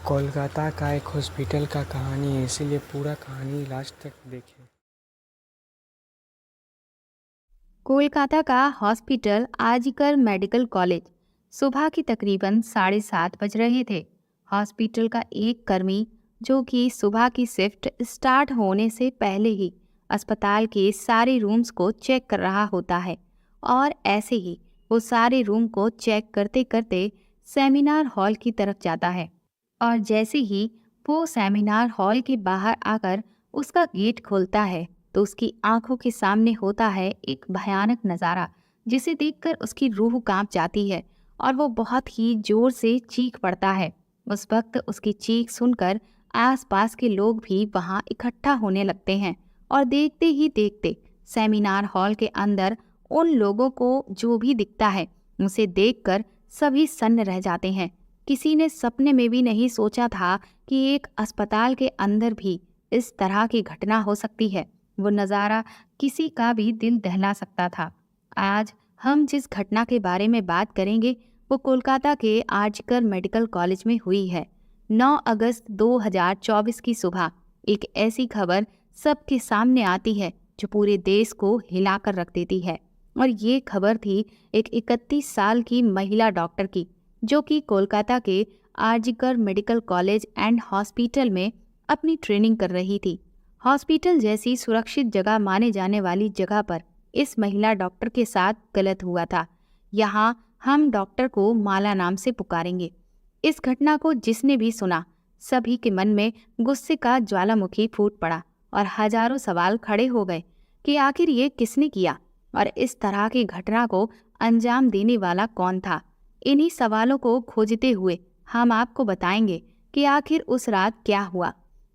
कोलकाता का एक हॉस्पिटल का कहानी है, इसीलिए पूरा कहानी लास्ट तक देखें। कोलकाता का हॉस्पिटल आरजीकर मेडिकल कॉलेज। सुबह की तकरीबन 7:30 बज रहे थे। हॉस्पिटल का एक कर्मी जो कि सुबह की शिफ्ट स्टार्ट होने से पहले ही अस्पताल के सारे रूम्स को चेक कर रहा होता है और ऐसे ही वो सारे रूम को चेक करते करते सेमिनार हॉल की तरफ जाता है। और जैसे ही वो सेमिनार हॉल के बाहर आकर उसका गेट खोलता है तो उसकी आंखों के सामने होता है एक भयानक नज़ारा, जिसे देखकर उसकी रूह कांप जाती है और वो बहुत ही जोर से चीख पड़ता है। उस वक्त उसकी चीख सुनकर आसपास के लोग भी वहां इकट्ठा होने लगते हैं और देखते ही देखते सेमिनार हॉल के अंदर उन लोगों को जो भी दिखता है उसे देखकर सभी सन्न रह जाते हैं। किसी ने सपने में भी नहीं सोचा था कि एक अस्पताल के अंदर भी इस तरह की घटना हो सकती है। वो नज़ारा किसी का भी दिल दहला सकता था। आज हम जिस घटना के बारे में बात करेंगे वो कोलकाता के आरजीकर मेडिकल कॉलेज में हुई है। 9 अगस्त 2024 की सुबह एक ऐसी खबर सबके सामने आती है जो पूरे देश को हिलाकर रख देती है। और ये खबर थी एक 31 साल की महिला डॉक्टर की, जो कि कोलकाता के RG Kar medical college and hospital में अपनी ट्रेनिंग कर रही थी। हॉस्पिटल जैसी सुरक्षित जगह माने जाने वाली जगह पर इस महिला डॉक्टर के साथ गलत हुआ था। यहाँ हम डॉक्टर को माला नाम से पुकारेंगे। इस घटना को जिसने भी सुना, सभी के मन में गुस्से का ज्वालामुखी फूट पड़ा और हजारों सवाल खड़े हो गए कि आखिर ये किसने किया और इस तरह की घटना को अंजाम देने वाला कौन था। इन्हीं सवालों को खोजते हुए हम आपको बताएंगे कि आखिर उस रात क्या हुआ।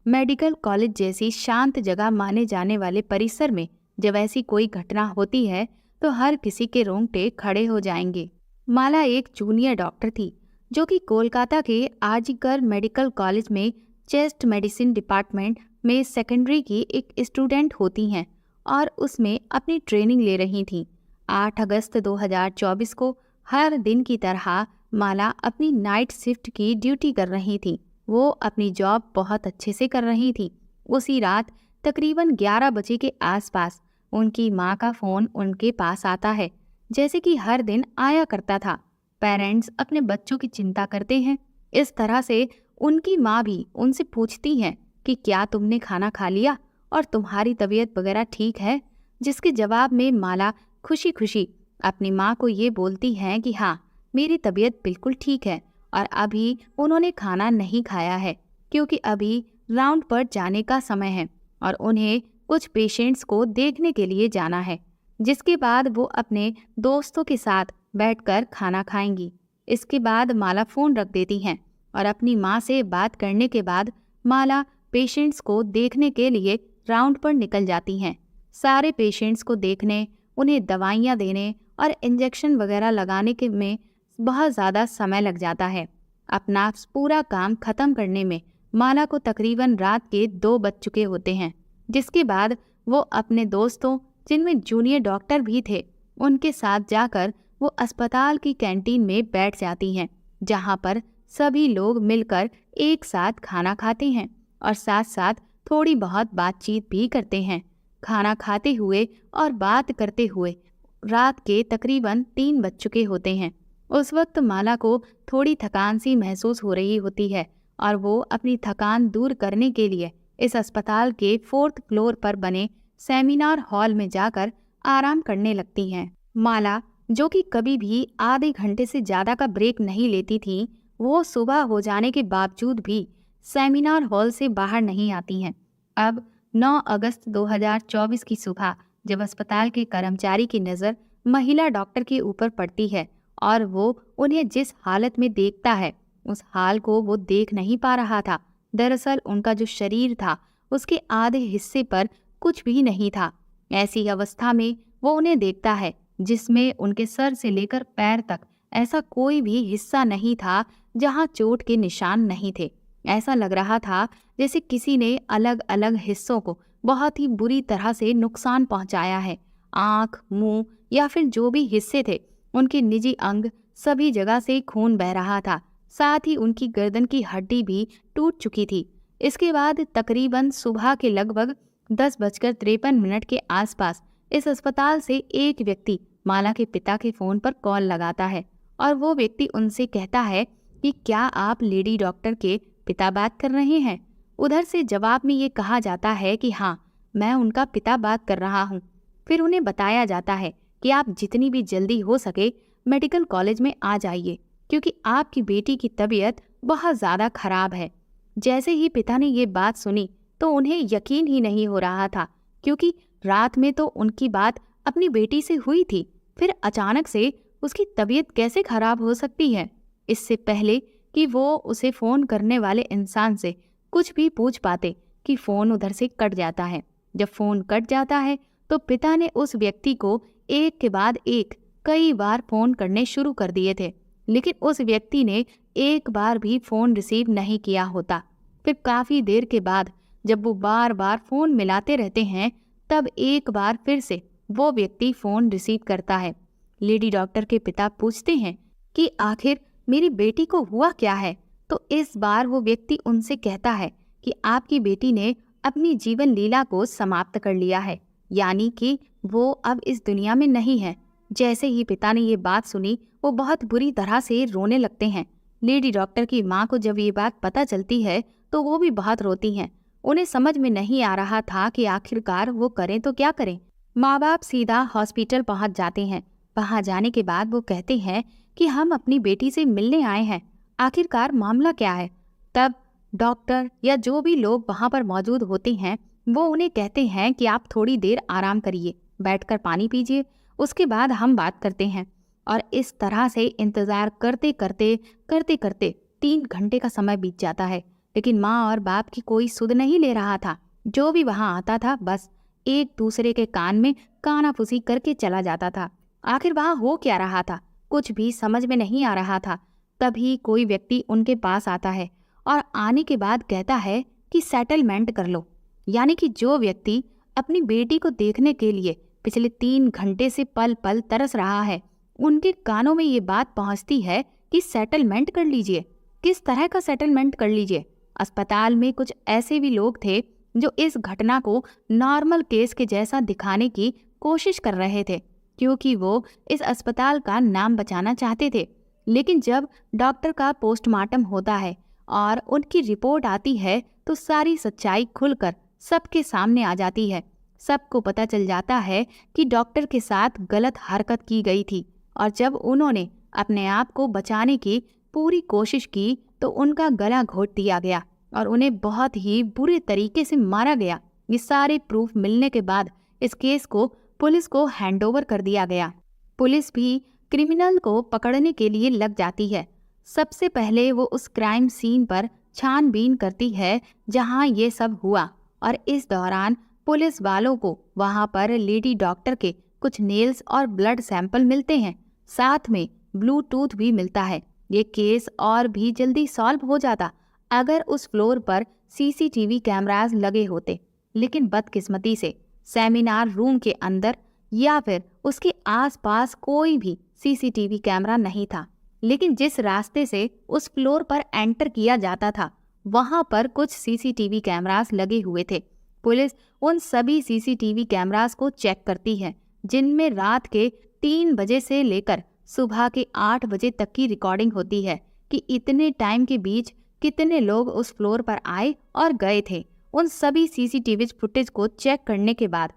मेडिकल कॉलेज जैसी शांत जगह माने जाने वाले परिसर में जब ऐसी कोई घटना होती है तो हर किसी के रोंगटे खड़े हो जाएंगे। माला एक जूनियर डॉक्टर थी जो कि कोलकाता के आरजीकर मेडिकल कॉलेज में चेस्ट मेडिसिन डिपार्टमेंट में सेकेंडरी की एक स्टूडेंट होती हैं और उसमें अपनी ट्रेनिंग ले रही थी। 8 अगस्त 2024 को हर दिन की तरह माला अपनी नाइट शिफ्ट की ड्यूटी कर रही थी। वो अपनी जॉब बहुत अच्छे से कर रही थी। उसी रात तकरीबन 11 बजे के आसपास उनकी माँ का फ़ोन उनके पास आता है, जैसे कि हर दिन आया करता था। पेरेंट्स अपने बच्चों की चिंता करते हैं, इस तरह से उनकी माँ भी उनसे पूछती हैं कि क्या तुमने खाना खा लिया और तुम्हारी तबीयत वगैरह ठीक है। जिसके जवाब में माला खुशी खुशी अपनी माँ को ये बोलती हैं कि हाँ, मेरी तबीयत बिल्कुल ठीक है और अभी उन्होंने खाना नहीं खाया है क्योंकि अभी राउंड पर जाने का समय है और उन्हें कुछ पेशेंट्स को देखने के लिए जाना है, जिसके बाद वो अपने दोस्तों के साथ बैठकर खाना खाएंगी। इसके बाद माला फ़ोन रख देती हैं और अपनी माँ से बात करने के बाद माला पेशेंट्स को देखने के लिए राउंड पर निकल जाती हैं। सारे पेशेंट्स को देखने, उन्हें दवाइयाँ देने और इंजेक्शन वगैरह लगाने के में बहुत ज़्यादा समय लग जाता है। अपना पूरा काम ख़त्म करने में माला को तकरीबन रात के 2 बज चुके होते हैं, जिसके बाद वो अपने दोस्तों, जिनमें जूनियर डॉक्टर भी थे, उनके साथ जाकर वो अस्पताल की कैंटीन में बैठ जाती हैं, जहाँ पर सभी लोग मिलकर एक साथ खाना खाते हैं और साथ साथ थोड़ी बहुत बातचीत भी करते हैं। खाना खाते हुए और बात करते हुए रात के तकरीबन 3 बज चुके होते हैं। उस वक्त माला को थोड़ी थकान सी महसूस हो रही होती है और वो अपनी थकान दूर करने के लिए इस अस्पताल के 4th फ्लोर पर बने सेमिनार हॉल में जाकर आराम करने लगती हैं। माला, जो कि कभी भी आधे घंटे से ज़्यादा का ब्रेक नहीं लेती थी, वो सुबह हो जाने के बावजूद भी सेमिनार हॉल से बाहर नहीं आती हैं। अब 9 अगस्त 2024 की सुबह जब अस्पताल के कर्मचारी की नज़र महिला डॉक्टर के ऊपर पड़ती है और वो उन्हें जिस हालत में देखता है उस हाल को वो देख नहीं पा रहा था। दरअसल उनका जो शरीर था उसके आधे हिस्से पर कुछ भी नहीं था। ऐसी अवस्था में वो उन्हें देखता है जिसमें उनके सर से लेकर पैर तक ऐसा कोई भी हिस्सा नहीं था जहां चोट के निशान नहीं थे। ऐसा लग रहा था जैसे किसी ने अलग अलग हिस्सों को बहुत ही बुरी तरह से नुकसान पहुंचाया है। आँख, मुंह या फिर जो भी हिस्से थे, उनके निजी अंग, सभी जगह से खून बह रहा था। साथ ही उनकी गर्दन की हड्डी भी टूट चुकी थी। इसके बाद तकरीबन सुबह के लगभग 10:53 के आसपास इस अस्पताल से एक व्यक्ति माला के पिता के फोन पर कॉल लगाता है और वो व्यक्ति उनसे कहता है कि क्या आप लेडी डॉक्टर के पिता बात कर रहे हैं। उधर से जवाब में ये कहा जाता है कि हाँ, मैं उनका पिता बात कर रहा हूँ। फिर उन्हें बताया जाता है कि आप जितनी भी जल्दी हो सके मेडिकल कॉलेज में आ जाइए, क्योंकि आपकी बेटी की तबीयत बहुत ज़्यादा खराब है। जैसे ही पिता ने ये बात सुनी तो उन्हें यकीन ही नहीं हो रहा था, क्योंकि रात में तो उनकी बात अपनी बेटी से हुई थी, फिर अचानक से उसकी तबीयत कैसे खराब हो सकती है। इससे पहले कि वो उसे फ़ोन करने वाले इंसान से कुछ भी पूछ पाते कि फ़ोन उधर से कट जाता है। जब फ़ोन कट जाता है तो पिता ने उस व्यक्ति को एक के बाद एक कई बार फ़ोन करने शुरू कर दिए थे, लेकिन उस व्यक्ति ने एक बार भी फ़ोन रिसीव नहीं किया होता। फिर काफ़ी देर के बाद जब वो बार बार फ़ोन मिलाते रहते हैं, तब एक बार फिर से वो व्यक्ति फ़ोन रिसीव करता है। लेडी डॉक्टर के पिता पूछते हैं कि आखिर मेरी बेटी को हुआ क्या है। तो इस बार वो व्यक्ति उनसे कहता है कि आपकी बेटी ने अपनी जीवन लीला को समाप्त कर लिया है, यानी कि वो अब इस दुनिया में नहीं है। जैसे ही पिता ने ये बात सुनी, वो बहुत बुरी तरह से रोने लगते हैं। लेडी डॉक्टर की माँ को जब ये बात पता चलती है तो वो भी बहुत रोती हैं। उन्हें समझ में नहीं आ रहा था कि आखिरकार वो करें तो क्या करें। माँ बाप सीधा हॉस्पिटल पहुँच जाते हैं। वहाँ जाने के बाद वो कहते हैं कि हम अपनी बेटी से मिलने आए हैं, आखिरकार मामला क्या है। तब डॉक्टर या जो भी लोग वहाँ पर मौजूद होते हैं वो उन्हें कहते हैं कि आप थोड़ी देर आराम करिए, बैठकर पानी पीजिए, उसके बाद हम बात करते हैं। और इस तरह से इंतज़ार करते करते 3 घंटे का समय बीत जाता है, लेकिन माँ और बाप की कोई सुध नहीं ले रहा था। जो भी वहाँ आता था बस एक दूसरे के कान में कानाफूसी करके चला जाता था। आखिर वहाँ हो क्या रहा था, कुछ भी समझ में नहीं आ रहा था। तभी कोई व्यक्ति उनके पास आता है और आने के बाद कहता है कि सेटलमेंट कर लो। यानी कि जो व्यक्ति अपनी बेटी को देखने के लिए पिछले 3 घंटे से पल पल तरस रहा है, उनके कानों में ये बात पहुंचती है कि सेटलमेंट कर लीजिए। किस तरह का सेटलमेंट कर लीजिए? अस्पताल में कुछ ऐसे भी लोग थे जो इस घटना को नॉर्मल केस के जैसा दिखाने की कोशिश कर रहे थे, क्योंकि वो इस अस्पताल का नाम बचाना चाहते थे। लेकिन जब डॉक्टर का पोस्टमार्टम होता है और उनकी रिपोर्ट आती है तो सारी सच्चाई खुलकर सबके सामने आ जाती है। सबको पता चल जाता है कि डॉक्टर के साथ गलत हरकत की गई थी और जब उन्होंने अपने आप को बचाने की पूरी कोशिश की तो उनका गला घोट दिया गया और उन्हें बहुत ही बुरे तरीके से मारा गया। ये सारे प्रूफ मिलने के बाद इस केस को पुलिस को हैंडओवर कर दिया गया। पुलिस भी क्रिमिनल को पकड़ने के लिए लग जाती है। सबसे पहले वो उस क्राइम सीन पर छानबीन करती है जहां ये सब हुआ, और इस दौरान पुलिस वालों को वहां पर लेडी डॉक्टर के कुछ नेल्स और ब्लड सैंपल मिलते हैं, साथ में ब्लूटूथ भी मिलता है। ये केस और भी जल्दी सॉल्व हो जाता अगर उस फ्लोर पर सीसीटीवी कैमरास लगे होते, लेकिन बदकिस्मती से सेमिनार रूम के अंदर या फिर उसके आसपास कोई भी सीसीटीवी कैमरा नहीं था। लेकिन जिस रास्ते से उस फ्लोर पर एंटर किया जाता था वहां पर कुछ सीसीटीवी कैमरास लगे हुए थे। पुलिस उन सभी सीसीटीवी कैमरास को चेक करती है जिनमें रात के 3 बजे से लेकर सुबह के 8 बजे तक की रिकॉर्डिंग होती है कि इतने टाइम के बीच कितने लोग उस फ्लोर पर आए और गए थे। उन सभी सीसीटीवी फुटेज को चेक करने के बाद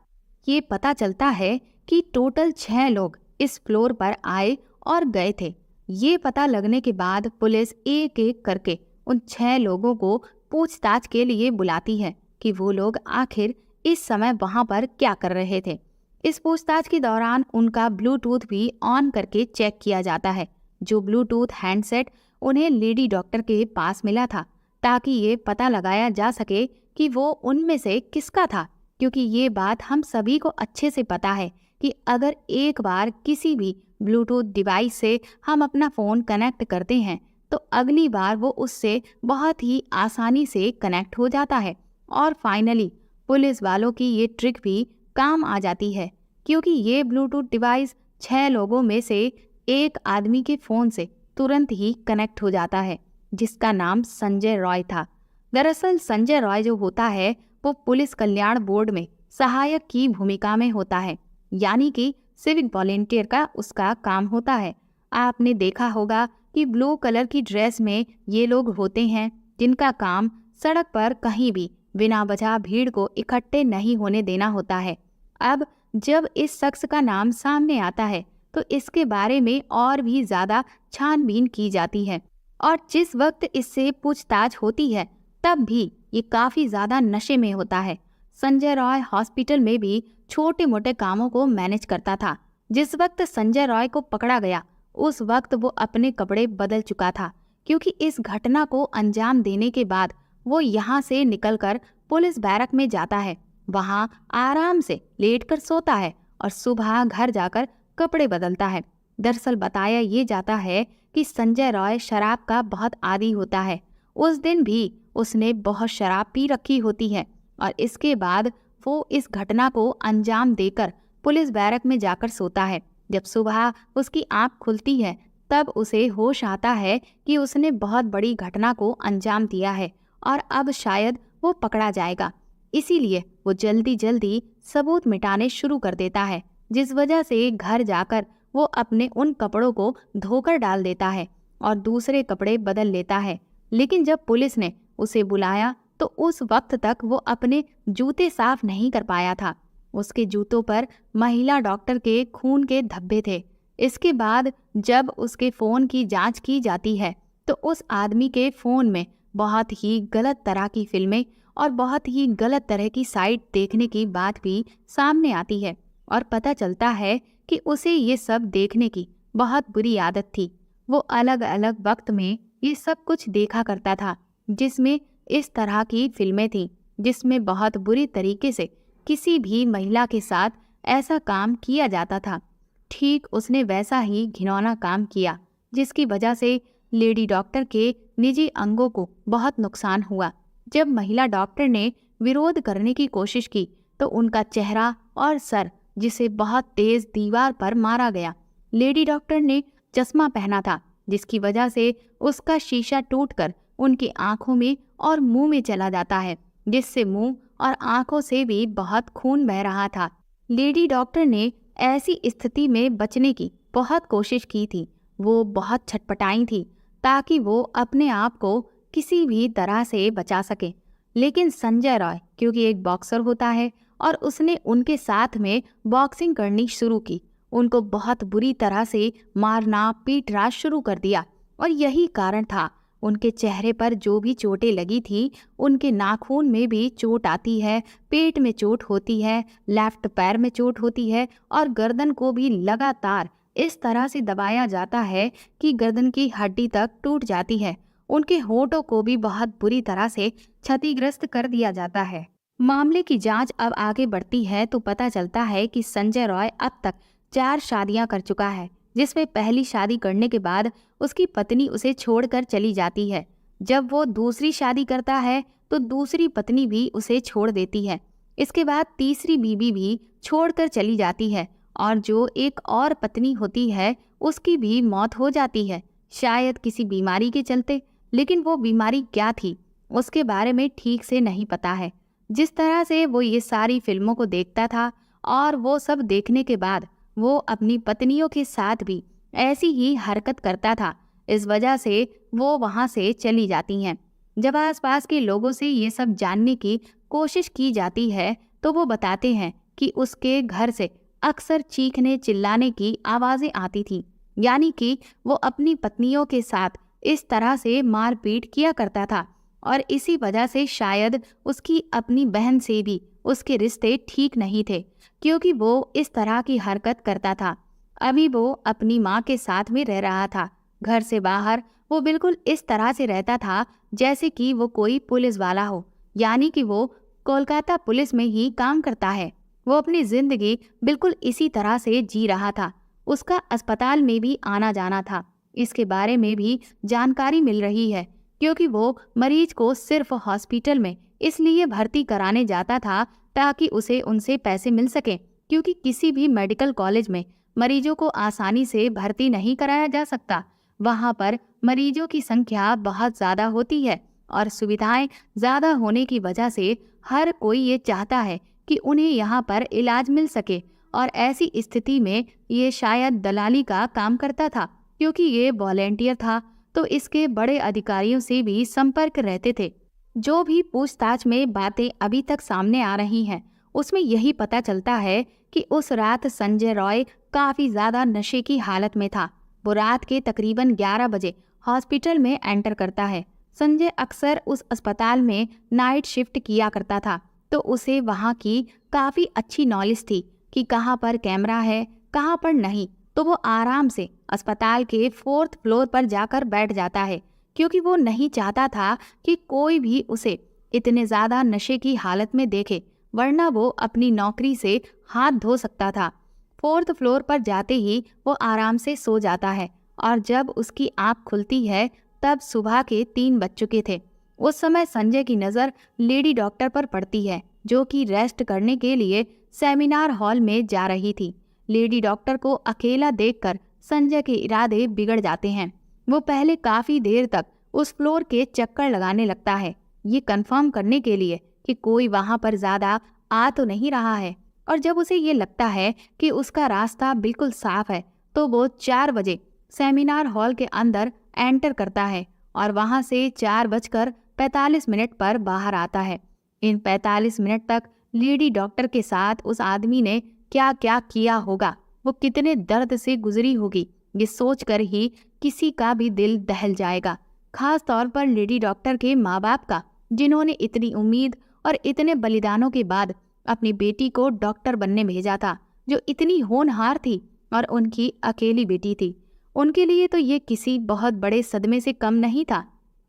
ये पता चलता है कि टोटल 6 लोग इस फ्लोर पर आए और गए थे। ये पता लगने के बाद पुलिस एक एक करके उन 6 लोगों को पूछताछ के लिए बुलाती है कि वो लोग आखिर इस समय वहां पर क्या कर रहे थे। इस पूछताछ के दौरान उनका ब्लूटूथ भी ऑन करके चेक किया जाता है। जो ब्लूटूथ हैंडसेट उन्हें लेडी डॉक्टर के पास मिला था, ताकि ये पता लगाया जा सके कि वो उनमें से किसका था, क्योंकि ये बात हम सभी को अच्छे से पता है कि अगर एक बार किसी भी ब्लूटूथ डिवाइस से हम अपना फ़ोन कनेक्ट करते हैं तो अगली बार वो उससे बहुत ही आसानी से कनेक्ट हो जाता है। और फाइनली पुलिस वालों की ये ट्रिक भी काम आ जाती है, क्योंकि ये ब्लूटूथ डिवाइस 6 लोगों में से एक आदमी के फ़ोन से तुरंत ही कनेक्ट हो जाता है, जिसका नाम संजय रॉय था। दरअसल संजय रॉय जो होता है वो पुलिस कल्याण बोर्ड में सहायक की भूमिका में होता है, यानी कि सिविक वॉलेंटियर का उसका काम होता है। आपने देखा होगा कि ब्लू कलर की ड्रेस में ये लोग होते हैं जिनका काम सड़क पर कहीं भी बिना वजह भीड़ को इकट्ठे नहीं होने देना होता है। अब जब इस शख्स का नाम सामने आता है तो इसके बारे में और भी ज्यादा छानबीन की जाती है, और जिस वक्त इससे पूछताछ होती है तब भी ये काफी ज्यादा नशे में होता है। संजय रॉय हॉस्पिटल में भी छोटे मोटे कामों को मैनेज करता था। जिस वक्त संजय रॉय को पकड़ा गया उस वक्त वो अपने कपड़े बदल चुका था, क्योंकि इस घटना को अंजाम देने के बाद वो यहाँ से निकलकर पुलिस बैरक में जाता है। वहाँ आराम से लेटकर सोता है और सुबह घर जाकर कपड़े बदलता है। दरअसल बताया ये जाता है कि संजय रॉय शराब का बहुत आदी होता है। उस दिन भी उसने बहुत शराब पी रखी होती है और इसके बाद वो इस घटना को अंजाम देकर पुलिस बैरक में जाकर सोता है। जब सुबह उसकी आंख खुलती है तब उसे होश आता है कि उसने बहुत बड़ी घटना को अंजाम दिया है और अब शायद वो पकड़ा जाएगा। इसीलिए वो जल्दी जल्दी सबूत मिटाने शुरू कर देता है, जिस वजह से घर जाकर वो अपने उन कपड़ों को धोकर डाल देता है और दूसरे कपड़े बदल लेता है। लेकिन जब पुलिस ने उसे बुलाया तो उस वक्त तक वो अपने जूते साफ नहीं कर पाया था। उसके जूतों पर महिला डॉक्टर के खून के धब्बे थे। इसके बाद जब उसके फ़ोन की जांच की जाती है तो उस आदमी के फ़ोन में बहुत ही गलत तरह की फिल्में और बहुत ही गलत तरह की साइट देखने की बात भी सामने आती है और पता चलता है कि उसे ये सब देखने की बहुत बुरी आदत थी। वो अलग अलग वक्त में ये सब कुछ देखा करता था, जिसमें इस तरह की फिल्में थीं जिसमें बहुत बुरी तरीके से किसी भी महिला के साथ ऐसा काम किया जाता था। ठीक उसने वैसा ही घिनौना काम किया जिसकी वजह से लेडी डॉक्टर के निजी अंगों को बहुत नुकसान हुआ। जब महिला डॉक्टर ने विरोध करने की कोशिश की तो उनका चेहरा और सर जिसे बहुत तेज दीवार पर मारा गया। लेडी डॉक्टर ने चश्मा पहना था जिसकी वजह से उसका शीशा टूटकर उनकी आंखों में और मुंह में चला जाता है, जिससे मुंह और आंखों से भी बहुत खून बह रहा था। लेडी डॉक्टर ने ऐसी स्थिति में बचने की बहुत कोशिश की थी। वो बहुत छटपटाई थी ताकि वो अपने आप को किसी भी तरह से बचा सके। लेकिन संजय रॉय क्योंकि एक बॉक्सर होता है और उसने उनके साथ में बॉक्सिंग करनी शुरू की, उनको बहुत बुरी तरह से मारना पीटना शुरू कर दिया। और यही कारण था उनके चेहरे पर जो भी चोटें लगी थी, उनके नाखून में भी चोट आती है, पेट में चोट होती है, लेफ्ट पैर में चोट होती है और गर्दन को भी लगातार इस तरह से दबाया जाता है कि गर्दन की हड्डी तक टूट जाती है। उनके होठों को भी बहुत बुरी तरह से क्षतिग्रस्त कर दिया जाता है। मामले की जांच अब आगे बढ़ती है तो पता चलता है कि संजय रॉय अब तक 4 शादियां कर चुका है, जिसमें पहली शादी करने के बाद उसकी पत्नी उसे छोड़कर चली जाती है। जब वो दूसरी शादी करता है तो दूसरी पत्नी भी उसे छोड़ देती है। इसके बाद तीसरी बीवी भी छोड़कर चली जाती है और जो एक और पत्नी होती है उसकी भी मौत हो जाती है, शायद किसी बीमारी के चलते। लेकिन वो बीमारी क्या थी उसके बारे में ठीक से नहीं पता है। जिस तरह से वो ये सारी फिल्मों को देखता था और वो सब देखने के बाद वो अपनी पत्नियों के साथ भी ऐसी ही हरकत करता था, इस वजह से वो वहाँ से चली जाती हैं। जब आसपास के लोगों से ये सब जानने की कोशिश की जाती है तो वो बताते हैं कि उसके घर से अक्सर चीखने चिल्लाने की आवाज़ें आती थी, यानी कि वो अपनी पत्नियों के साथ इस तरह से मारपीट किया करता था और इसी वजह से शायद उसकी अपनी बहन से भी उसके रिश्ते ठीक नहीं थे, क्योंकि वो इस तरह की हरकत करता था। अभी वो अपनी माँ के साथ में रह रहा था। घर से बाहर वो बिल्कुल इस तरह से रहता था जैसे कि वो कोई पुलिस वाला हो, यानी कि वो कोलकाता पुलिस में ही काम करता है। वो अपनी जिंदगी बिल्कुल इसी तरह से जी रहा था। उसका अस्पताल में भी आना जाना था। इसके बारे में भी जानकारी मिल रही है क्योंकि वो मरीज को सिर्फ हॉस्पिटल में इसलिए भर्ती कराने जाता था ताकि उसे उनसे पैसे मिल सके, क्योंकि किसी भी मेडिकल कॉलेज में मरीजों को आसानी से भर्ती नहीं कराया जा सकता। वहाँ पर मरीजों की संख्या बहुत ज़्यादा होती है और सुविधाएं ज़्यादा होने की वजह से हर कोई ये चाहता है कि उन्हें यहाँ पर इलाज मिल सके। और ऐसी स्थिति में ये शायद दलाली का काम करता था, क्योंकि ये वॉलेंटियर था तो इसके बड़े अधिकारियों से भी संपर्क रहते थे। जो भी पूछताछ में बातें अभी तक सामने आ रही हैं, उसमें यही पता चलता है कि उस रात संजय रॉय काफी ज्यादा नशे की हालत में था। वो रात के तकरीबन 11 बजे हॉस्पिटल में एंटर करता है। संजय अक्सर उस अस्पताल में नाइट शिफ्ट किया करता था, तो उसे वहाँ की काफी अच्छी नॉलेज थी कि कहाँ पर कैमरा है, कहाँ पर नहीं। तो वो आराम से अस्पताल के 4th फ्लोर पर जाकर बैठ जाता है, क्योंकि वो नहीं चाहता था कि कोई भी उसे इतने ज्यादा नशे की हालत में देखे, वरना वो अपनी नौकरी से हाथ धो सकता था। 4th फ्लोर पर जाते ही वो आराम से सो जाता है और जब उसकी आंख खुलती है तब सुबह के 3 बज चुके थे। उस समय संजय की नज़र लेडी डॉक्टर पर पड़ती है, जो कि रेस्ट करने के लिए सेमिनार हॉल में जा रही थी। लेडी डॉक्टर को अकेला देखकर संजय के इरादे बिगड़ जाते हैं। वो पहले काफी देर तक उस फ्लोर के चक्कर लगाने लगता है, ये कंफर्म करने के लिए कि कोई वहां पर ज्यादा आ तो नहीं रहा है। और जब उसे ये लगता है कि उसका रास्ता बिल्कुल साफ है, तो वो 4 बजे सेमिनार हॉल के अंदर एंटर करता है और वहां से 4:45 पर बाहर आता है। इन 45 मिनट तक लेडी डॉक्टर के साथ उस आदमी ने क्या क्या किया होगा, वो कितने दर्द से गुजरी होगी, ये सोचकर ही किसी का भी दिल दहल जाएगा। खास तौर पर लेडी डॉक्टर के माँ बाप का, जिन्होंने इतनी उम्मीद और इतने बलिदानों के बाद अपनी बेटी को डॉक्टर बनने भेजा था, जो इतनी होनहार थी और उनकी अकेली बेटी थी। उनके लिए तो ये किसी बहुत बड़े सदमे से कम नहीं था।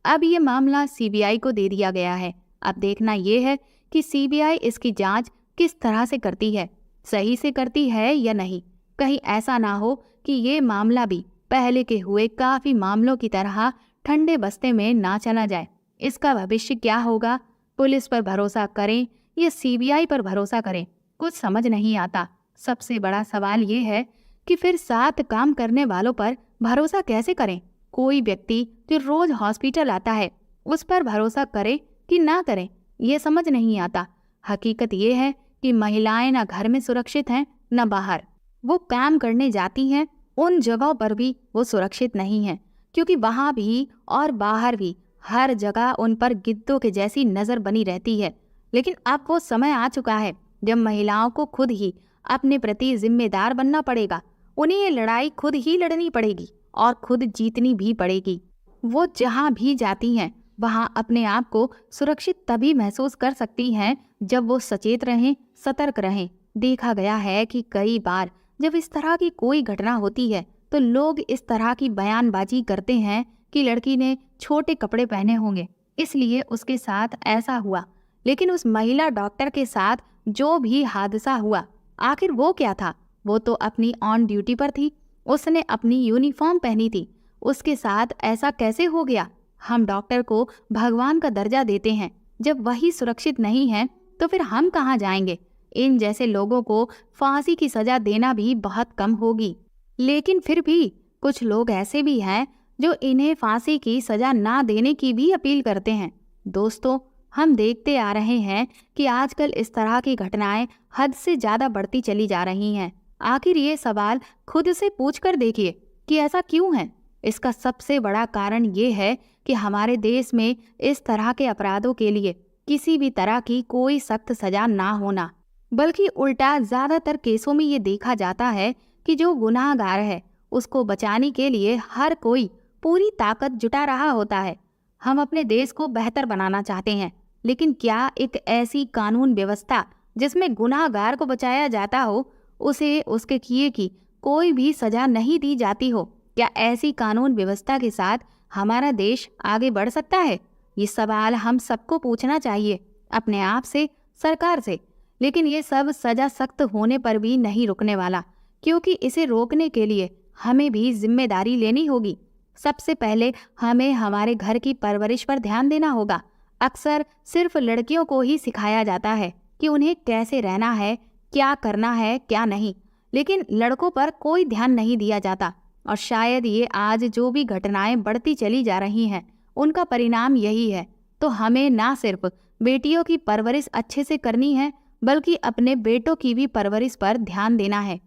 अब ये मामला सीबीआई को दे दिया गया है। अब देखना ये है कि सीबीआई इसकी जांच किस तरह से करती है, सही से करती है या नहीं। कहीं ऐसा ना हो कि ये मामला भी पहले के हुए काफी मामलों की तरह ठंडे बस्ते में ना चला जाए। इसका भविष्य क्या होगा? पुलिस पर भरोसा करें या सीबीआई पर भरोसा करें, कुछ समझ नहीं आता। सबसे बड़ा सवाल ये है कि फिर साथ काम करने वालों पर भरोसा कैसे करें? कोई व्यक्ति जो रोज हॉस्पिटल आता है, उस पर भरोसा करें कि ना करें, ये समझ नहीं आता। हकीकत ये है कि महिलाएं ना घर में सुरक्षित हैं न बाहर। वो काम करने जाती हैं, उन जगहों पर भी वो सुरक्षित नहीं है, क्योंकि वहाँ भी और बाहर भी हर जगह उन पर गिद्धों के जैसी नज़र बनी रहती है। लेकिन अब वो समय आ चुका है जब महिलाओं को खुद ही अपने प्रति जिम्मेदार बनना पड़ेगा। उन्हें ये लड़ाई खुद ही लड़नी पड़ेगी और खुद जीतनी भी पड़ेगी। वो जहाँ भी जाती हैं, वहाँ अपने आप को सुरक्षित तभी महसूस कर सकती हैं जब वो सचेत रहें, सतर्क रहें। देखा गया है कि कई बार जब इस तरह की कोई घटना होती है तो लोग इस तरह की बयानबाजी करते हैं कि लड़की ने छोटे कपड़े पहने होंगे, इसलिए उसके साथ ऐसा हुआ। लेकिन उस महिला डॉक्टर के साथ जो भी हादसा हुआ, आखिर वो क्या था? वो तो अपनी ऑन ड्यूटी पर थी, उसने अपनी यूनिफॉर्म पहनी थी। उसके साथ ऐसा कैसे हो गया? हम डॉक्टर को भगवान का दर्जा देते हैं, जब वही सुरक्षित नहीं है तो फिर हम कहाँ जाएंगे? इन जैसे लोगों को फांसी की सजा देना भी बहुत कम होगी। लेकिन फिर भी कुछ लोग ऐसे भी हैं जो इन्हें फांसी की सजा ना देने की भी अपील करते हैं। दोस्तों, हम देखते आ रहे हैं कि आजकल इस तरह की घटनाएं हद से ज़्यादा बढ़ती चली जा रही हैं। आखिर ये सवाल खुद से पूछ कर देखिए कि ऐसा क्यों है। इसका सबसे बड़ा कारण ये है कि हमारे देश में इस तरह के अपराधों के लिए किसी भी तरह की कोई सख्त सजा ना होना, बल्कि उल्टा ज़्यादातर केसों में ये देखा जाता है कि जो गुनाहगार है उसको बचाने के लिए हर कोई पूरी ताकत जुटा रहा होता है। हम अपने देश को बेहतर बनाना चाहते हैं, लेकिन क्या एक ऐसी कानून व्यवस्था जिसमें गुनाहगार को बचाया जाता हो, उसे उसके किए की कोई भी सजा नहीं दी जाती हो? क्या ऐसी कानून व्यवस्था के साथ हमारा देश आगे बढ़ सकता है? ये सवाल हम सबको पूछना चाहिए, अपने आप से, सरकार से। लेकिन ये सब सजा सख्त होने पर भी नहीं रुकने वाला, क्योंकि इसे रोकने के लिए हमें भी जिम्मेदारी लेनी होगी। सबसे पहले हमें हमारे घर की परवरिश पर ध्यान देना होगा। अक्सर सिर्फ लड़कियों को ही सिखाया जाता है कि उन्हें कैसे रहना है, क्या करना है, क्या नहीं, लेकिन लड़कों पर कोई ध्यान नहीं दिया जाता। और शायद ये आज जो भी घटनाएं बढ़ती चली जा रही हैं उनका परिणाम यही है। तो हमें ना सिर्फ बेटियों की परवरिश अच्छे से करनी है बल्कि अपने बेटों की भी परवरिश पर ध्यान देना है।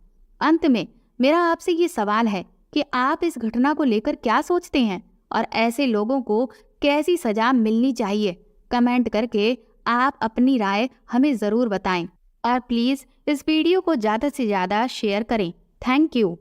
अंत में मेरा आपसे ये सवाल है कि आप इस घटना को लेकर क्या सोचते हैं और ऐसे लोगों को कैसी सजा मिलनी चाहिए? कमेंट करके आप अपनी राय हमें ज़रूर बताएं और प्लीज़ इस वीडियो को ज़्यादा से ज़्यादा शेयर करें। Thank you.